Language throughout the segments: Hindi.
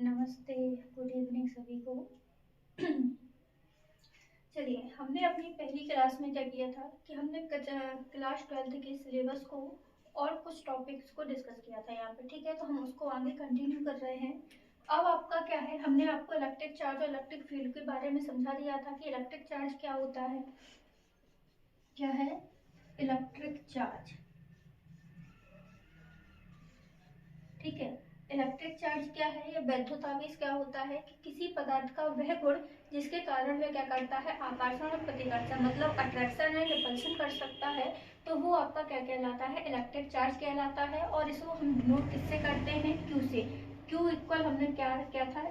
नमस्ते, गुड इवनिंग सभी को। चलिए, हमने अपनी पहली क्लास में क्या किया था कि हमने क्लास 12th के सिलेबस को और कुछ टॉपिक्स को डिस्कस किया था यहाँ पे। ठीक है, तो हम उसको आगे कंटिन्यू कर रहे हैं। अब आपका क्या है, हमने आपको इलेक्ट्रिक चार्ज और इलेक्ट्रिक फील्ड के बारे में समझा दिया था कि इलेक्ट्रिक चार्ज क्या होता है। क्या है इलेक्ट्रिक चार्ज? ठीक है, इलेक्ट्रिक चार्ज क्या है या वैद्युत आवेश क्या होता है कि किसी पदार्थ का वह गुण जिसके कारण वह क्या करता है, आकर्षण और प्रतिकर्षण, मतलब अट्रैक्शन है, रिपल्शन कर सकता है, तो वो आपका क्या कहलाता है, इलेक्ट्रिक चार्ज कहलाता है। और इसको हम डिनोट किससे करते हैं, क्यू से। क्यू इक्वल हमने क्या किया था,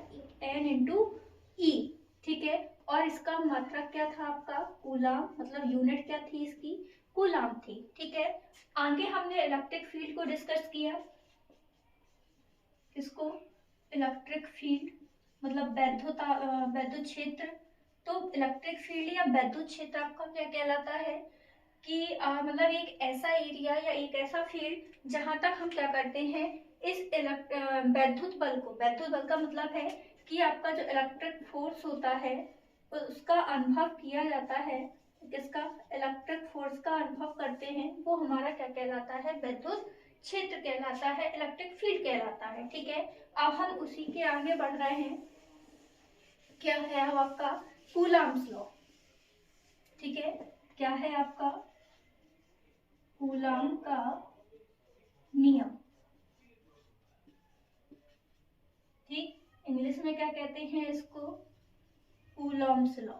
एन इंटू ई। ठीक है, और इसका मात्रक क्या था आपका, कूलाम, मतलब यूनिट क्या थी इसकी, कूलाम थी। ठीक है, आगे हमने इलेक्ट्रिक फील्ड को डिस्कस किया। किसको, इलेक्ट्रिक फील्ड, मतलब वैद्युत क्षेत्र। तो इलेक्ट्रिक फील्ड या वैद्युत क्षेत्र आपका क्या कहलाता है कि मतलब एक ऐसा एरिया या एक ऐसा फील्ड जहां तक हम क्या करते हैं, इस वैद्युत बल को, वैद्युत बल का मतलब है कि आपका जो इलेक्ट्रिक फोर्स होता है उसका अनुभव किया जाता है। किसका, इलेक्ट्रिक फोर्स का अनुभव करते हैं, वो हमारा क्या कहलाता है, वैद्युत क्षेत्र कहलाता है, इलेक्ट्रिक फील्ड कहलाता है। ठीक है, अब हम उसी के आगे बढ़ रहे हैं। क्या है अब आपका कूलाम्स लॉ। ठीक है, क्या है आपका कूलाम का नियम। ठीक, इंग्लिश में क्या कहते हैं इसको, कूलॉम्स लॉ।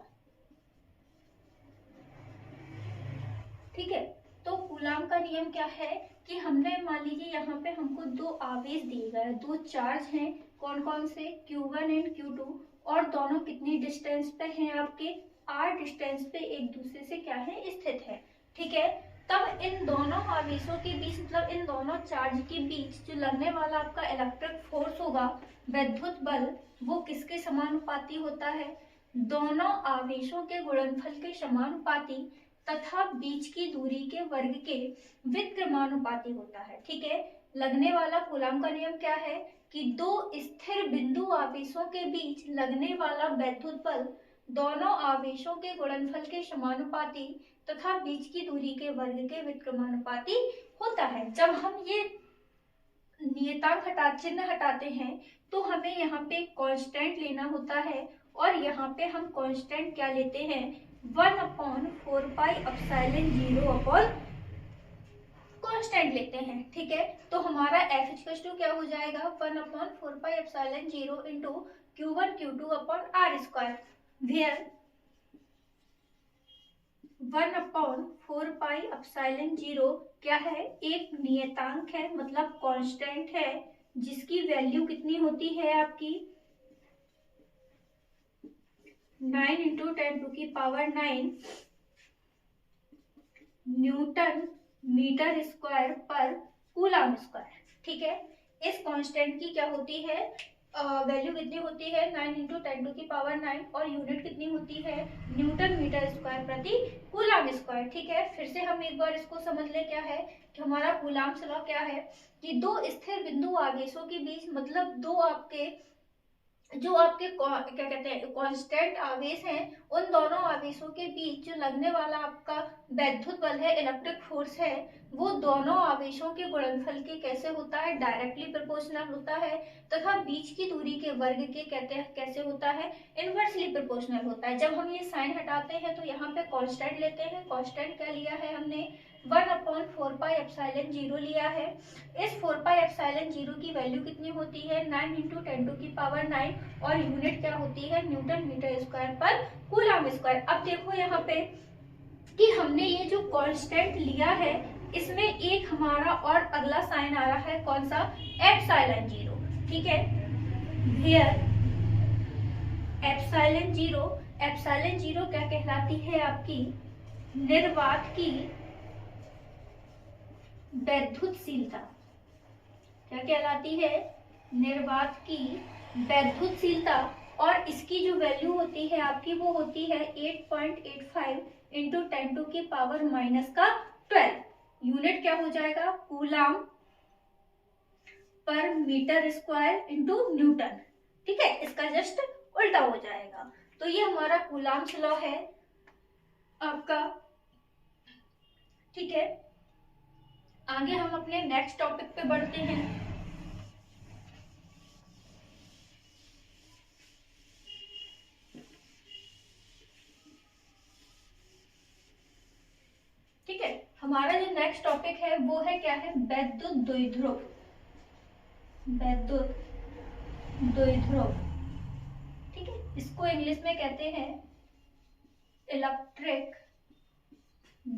ठीक है, तो कूलाम का नियम क्या है कि हमने मान लीजिए यहाँ पे हमको दो आवेश दिए गए, दो चार्ज हैं, कौन कौन से, Q1 एंड Q2, और दोनों कितनी डिस्टेंस पे हैं आपके, r डिस्टेंस पे एक दूसरे से क्या है, स्थित है। ठीक है, तब इन दोनों आवेशों के बीच, मतलब इन दोनों चार्ज के बीच जो लगने वाला आपका इलेक्ट्रिक फोर्स होगा, वैद्युत बल, वो किसके समानुपाती होता है, दोनों आवेशों के गुणनफल के समानुपाती तथा बीच की दूरी के वर्ग के विक्रमानुपाती होता है। ठीक है, लगने वाला कूलाम का नियम क्या है कि दो स्थिर बिंदु आवेशों के बीच लगने वाला वैद्युत बल दोनों आवेशों के गुणनफल के समानुपाती तथा बीच की दूरी के वर्ग के विक्रमानुपाती होता है। जब हम ये नियतांक चिन्ह हटाते हैं तो हमें यहाँ पे कांस्टेंट लेना होता है, और यहाँ पे हम कांस्टेंट क्या लेते हैं, 1/4πε0 कांस्टेंट लेते हैं। ठीक है, तो हमारा F इक्वल टू क्या हो जाएगा, 1/4πε0 into Q1 Q2 upon r square, where 1/4πε0 क्या है, एक नियतांक है, मतलब कांस्टेंट है, जिसकी वैल्यू कितनी होती है आपकी 9 इंटू 10⁹ न्यूटन मीटर स्क्वायर पर कूलाम स्क्वायर। ठीक है, इस कांस्टेंट की क्या होती है, वैल्यू कितनी होती है, 9 इंटू 10⁹, और यूनिट कितनी होती है, न्यूटन मीटर स्क्वायर प्रति कूलाम स्क्वायर। ठीक है, फिर से हम एक बार इसको समझ ले, क्या है कि हमारा कूलाम्स लॉ क्या है कि दो स्थिर बिंदु आवेशों के बीच, मतलब दो आपके जो आपके क्या कहते हैं कांस्टेंट आवेश हैं, उन दोनों आवेशों के बीच जो लगने वाला आपका वैद्युत बल है, इलेक्ट्रिक फोर्स है, वो दोनों आवेशों के गुणनफल के कैसे होता है, डायरेक्टली प्रोपोर्शनल होता है, तथा बीच की दूरी के वर्ग के कहते हैं कैसे होता है, इनवर्सली प्रोपोर्शनल होता है। जब हम ये साइन हटाते हैं तो यहाँ पे कांस्टेंट लेते हैं, कांस्टेंट क्या लिया है हमने, 1/4πε0 लिया है। इस 4πε0 की वैल्यू कितनी होती है, 9 इंटू 10⁹, और यूनिट क्या होती है, न्यूटन मीटर स्क्वायर पर कूलाम स्क्वायर। अब देखो यहाँ पे कि हमने ये जो कांस्टेंट लिया है, इसमें एक हमारा और अगला साइन आ रहा है, कौन सा, एप्सिलॉन 0। ठीक है, हियर एप्सिलॉन 0 क्या कहलाती है आपकी, निर्वात की वैद्युतशीलता। क्या कहलाती है, निर्वात की वैद्युतशीलता, और इसकी जो वैल्यू होती है आपकी, वो होती है 8.85 इंटू 10⁻⁻12। यूनिट क्या हो जाएगा, कूलाम पर मीटर स्क्वायर इंटू न्यूटन। ठीक है, इसका जस्ट उल्टा हो जाएगा। तो ये हमारा कूलाम्स लॉ है आपका। ठीक है, आगे हम अपने नेक्स्ट टॉपिक पे बढ़ते हैं। ठीक है, हमारा जो नेक्स्ट टॉपिक है वो है क्या है, वैद्युत द्विध्रुव। वैद्युत द्विध्रुव, ठीक है, इसको इंग्लिश में कहते हैं इलेक्ट्रिक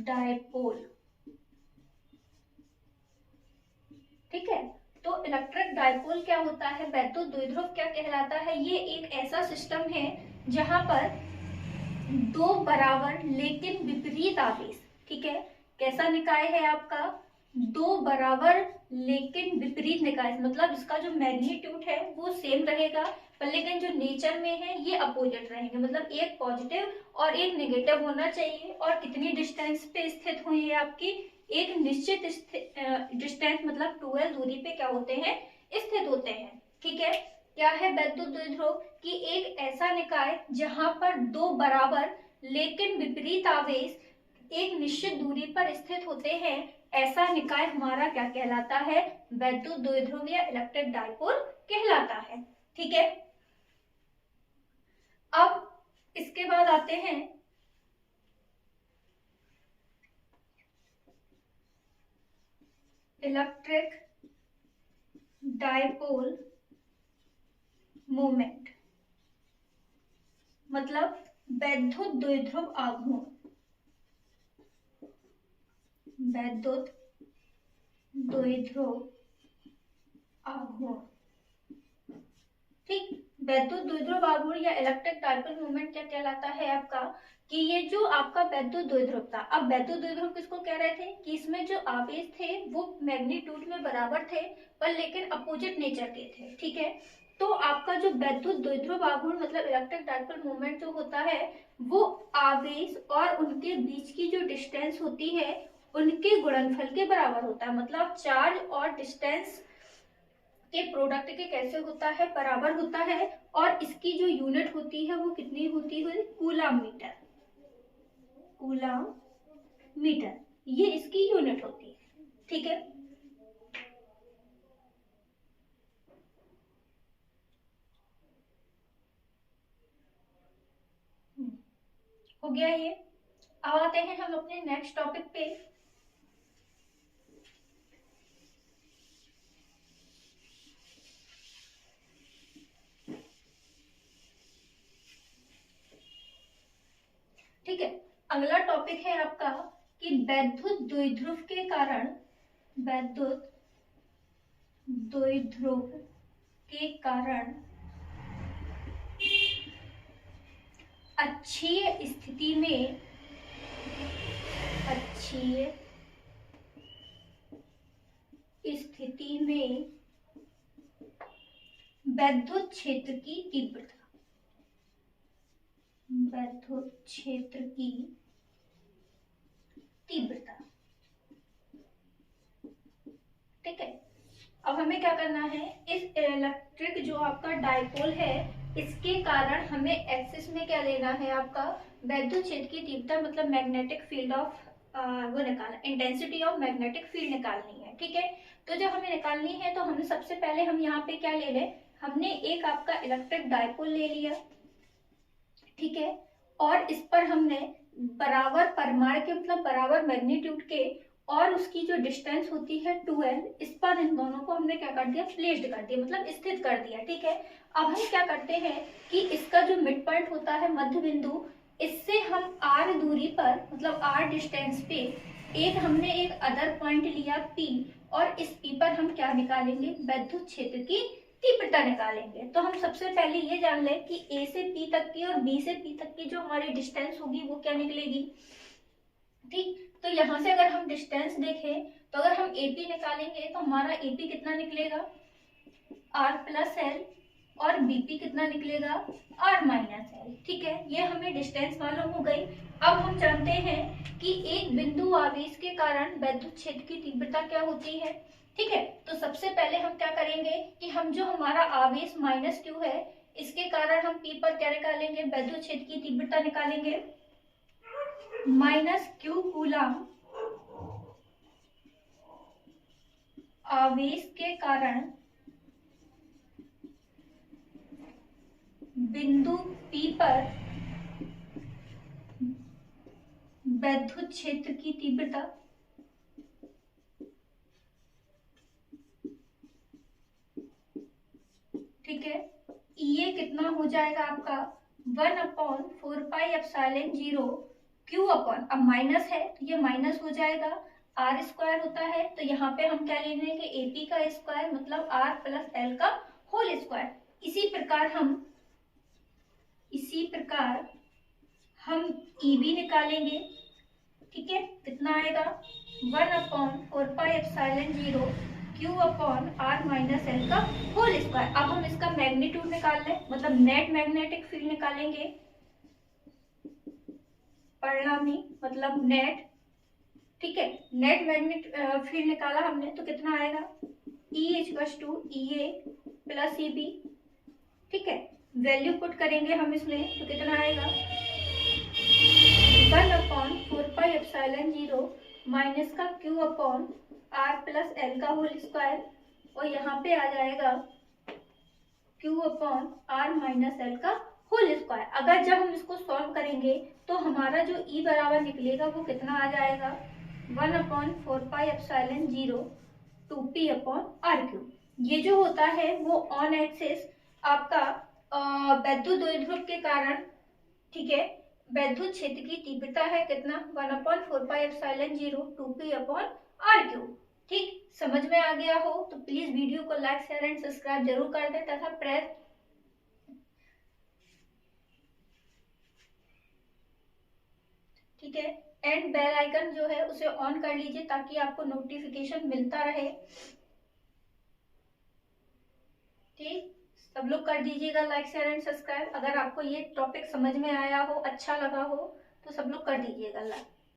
डायपोल। ठीक है, तो इलेक्ट्रिक डायपोल क्या होता है, वैद्युत द्विध्रुव क्या कहलाता है, ये एक ऐसा सिस्टम है जहां पर दो बराबर लेकिन विपरीत आवेश, ठीक है, कैसा निकाय है आपका, दो बराबर लेकिन विपरीत निकाय, मतलब इसका जो मैग्नीट्यूड है वो सेम रहेगा पर लेकिन जो नेचर में है ये अपोजिट रहेंगे, मतलब एक पॉजिटिव और एक नेगेटिव होना चाहिए। और कितनी डिस्टेंस पे स्थित हुई है आपकी, एक निश्चित डिस्टेंस मतलब 12 दूरी पे क्या होते हैं, स्थित होते हैं। ठीक है, क्या है वैद्युत द्विध्रुव कि एक ऐसा निकाय जहां पर दो बराबर लेकिन विपरीत आवेश एक निश्चित दूरी पर स्थित होते हैं, ऐसा निकाय हमारा क्या कहलाता है, वैद्युत द्विध्रुव या इलेक्ट्रिक डायपोल कहलाता है। ठीक है, अब इसके बाद आते हैं इलेक्ट्रिक डायपोल मोमेंट, मतलब वैद्युत द्विध्रुव आघूर्ण। वैद्युत द्विध्रुव आघूर्ण, ठीक, वैद्युत द्विध्रुव आघूर्ण या इलेक्ट्रिक डायपोल मोमेंट क्या कहलाता है आपका, कि ये जो आपका वैद्युत द्विध्रुव था, अब वैद्युत द्विध्रुव किसको कह रहे थे कि इसमें जो आवेश थे वो मैग्नीट्यूड में बराबर थे पर लेकिन अपोजिट नेचर के थे। ठीक है, तो आपका जो वैद्युत द्विध्रुव आघूर्ण मतलब इलेक्ट्रिक डायपोल मोमेंट जो होता है वो आवेश और उनके बीच की जो डिस्टेंस होती है उनके गुणनफल के बराबर होता है, मतलब चार्ज और डिस्टेंस के प्रोडक्ट के कैसे होता है, बराबर होता है। और इसकी जो यूनिट होती है वो कितनी होती है, कूलाम मीटर। कूलाम मीटर ये इसकी यूनिट होती है। ठीक है, हो गया ये। अब आते हैं हम अपने नेक्स्ट टॉपिक पे। ठीक है, अगला टॉपिक है आपका कि वैद्युत द्विध्रुव के कारण, वैद्युत द्विध्रुव के कारण अक्षीय स्थिति में, अक्षीय स्थिति में वैद्युत क्षेत्र की तीव्रता, वैद्युत क्षेत्र की तीव्रता। ठीक है, अब हमें क्या करना है, इस इलेक्ट्रिक जो आपका डायपोल है इसके कारण हमें एक्सिस में क्या लेना है आपका, वैद्युत क्षेत्र की तीव्रता मतलब मैग्नेटिक फील्ड ऑफ वो निकालना, इंटेंसिटी ऑफ मैग्नेटिक फील्ड निकालनी है। ठीक है, तो जब हमें निकालनी है तो हमने सबसे पहले हम यहाँ पे क्या ले लें, हमने एक आपका इलेक्ट्रिक डायपोल ले लिया। ठीक है, और इस पर हमने बराबर परिमाण के मतलब बराबर मैग्नीट्यूड के और उसकी जो डिस्टेंस होती है 12, इस पर इन दोनों को हमने क्या कर दिया, प्लेस्ड कर दिया मतलब स्थित कर दिया। ठीक है, अब हम क्या करते हैं कि इसका जो मिड पॉइंट होता है मध्य बिंदु, इससे हम r दूरी पर मतलब r डिस्टेंस पे एक हमने एक अदर पॉइंट लिया P और इस P पर हम क्या निकालेंगे, वैद्युत क्षेत्र की तीव्रता निकालेंगे। तो हम सबसे पहले ये जान लें कि A से P तक की और B से P तक की जो हमारी डिस्टेंस होगी वो क्या निकलेगी। ठीक, तो यहाँ से अगर हम डिस्टेंस देखें तो अगर हम AP निकालेंगे तो हमारा AP कितना निकलेगा, R प्लस L और बीपी कितना निकलेगा, आर माइनस एल। ठीक है, ये हमें डिस्टेंस मालूम हो गई। अब हम जानते हैं कि एक बिंदु आवेश के कारण वैद्युत क्षेत्र की तीव्रता क्या होती है। ठीक है, तो सबसे पहले हम क्या करेंगे कि हम जो हमारा आवेश माइनस क्यू है, इसके कारण हम पी पर क्या निकालेंगे, वैद्युत क्षेत्र की तीव्रता निकालेंगे, माइनस क्यू कूलम आवेश के कारण बिंदु पी पर वैद्युत क्षेत्र की तीव्रता। ठीक है, ये कितना हो जाएगा आपका 1/4πε0 क्यू अपॉन, अब माइनस है तो ये माइनस हो जाएगा, आर स्क्वायर होता है तो यहाँ पे हम क्या ले लेंगे, एपी का स्क्वायर मतलब आर प्लस एल का होल स्क्वायर। इसी प्रकार हम ईबी निकालेंगे। ठीक है, कितना आएगा 1/4πε0 q upon are minus L का होल स्क्वायर। अब हम इसका मैग्नीट्यूड निकाल लें, मतलब नेट मैग्नेटिक फील्ड निकालेंगे, परिणामी मतलब नेट। ठीक है, नेट मैग्नेटिक फील्ड निकाला हमने तो कितना आएगा, E equals to EA plus EB। ठीक है, वैल्यू पुट करेंगे हम इसमें तो कितना आएगा 1/4πε0 माइनस का Q upon R plus L का होल स्क्वायर, और यहाँ पे आ जाएगा Q upon are minus L का होल स्क्वायर। अगर जब हम इसको सॉल्व करेंगे तो हमारा जो E बराबर निकलेगा वो कितना आ जाएगा 1/4πε0 2p अपॉन आर क्यू। ये जो होता है वो ऑन एक्सिस आपका वैद्युत द्विध्रुव के कारण, ठीक है, वैद्युत क्षेत्र की तीव्रता है कितना 1/4πε0 2p अपॉन आर क्यू। ठीक, समझ में आ गया हो तो प्लीज वीडियो को लाइक शेयर एंड सब्सक्राइब जरूर कर दें तथा प्रेस, ठीक है, एंड बेल आइकन जो है उसे ऑन कर लीजिए ताकि आपको नोटिफिकेशन मिलता रहे। ठीक, सब लोग कर दीजिएगा लाइक शेयर एंड सब्सक्राइब। अगर आपको ये टॉपिक समझ में आया हो, अच्छा लगा हो तो सब लोग कर दीजिएगा लाइक।